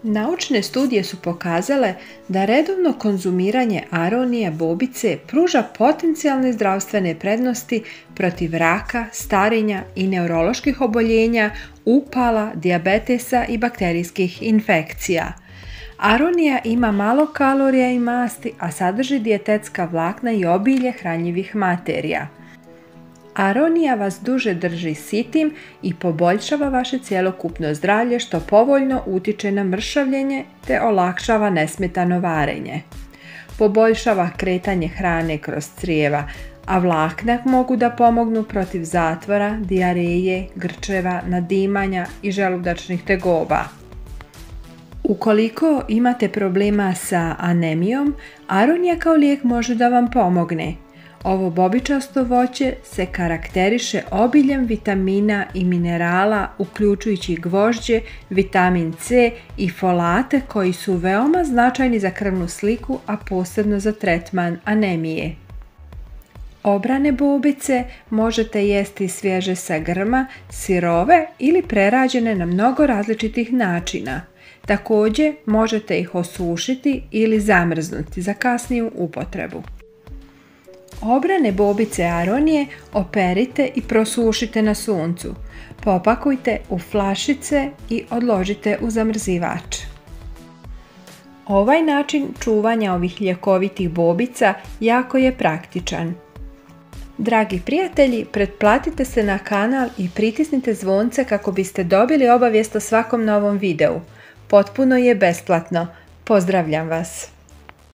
Naučne studije su pokazale da redovno konzumiranje aronija bobice pruža potencijalne zdravstvene prednosti protiv raka, starenja i neuroloških oboljenja, upala, dijabetesa i bakterijskih infekcija. Aronija ima malo kalorija i masti, a sadrži dijetetska vlakna i obilje hranjivih materija. Aronija vas duže drži sitim i poboljšava vaše cjelokupno zdravlje, što povoljno utiče na mršavljenje te olakšava nesmetano varenje. Poboljšava kretanje hrane kroz crijeva, a vlakna mogu da pomognu protiv zatvora, dijareje, grčeva, nadimanja i želudačnih tegoba. Ukoliko imate problema sa anemijom, aronija kao lijek može da vam pomogne. Ovo bobičasto voće se karakteriše obiljem vitamina i minerala, uključujući gvožđe, vitamin C i folate koji su veoma značajni za krvnu sliku, a posebno za tretman anemije. Obrane bobice možete jesti svježe sa grma, sirove ili prerađene na mnogo različitih načina. Također možete ih osušiti ili zamrznuti za kasniju upotrebu. Obrane bobice aronije operite i prosušite na suncu. Popakujte u flašice i odložite u zamrzivač. Ovaj način čuvanja ovih ljekovitih bobica jako je praktičan. Dragi prijatelji, pretplatite se na kanal i pritisnite zvonce kako biste dobili obavijest o svakom novom videu. Potpuno je besplatno. Pozdravljam vas!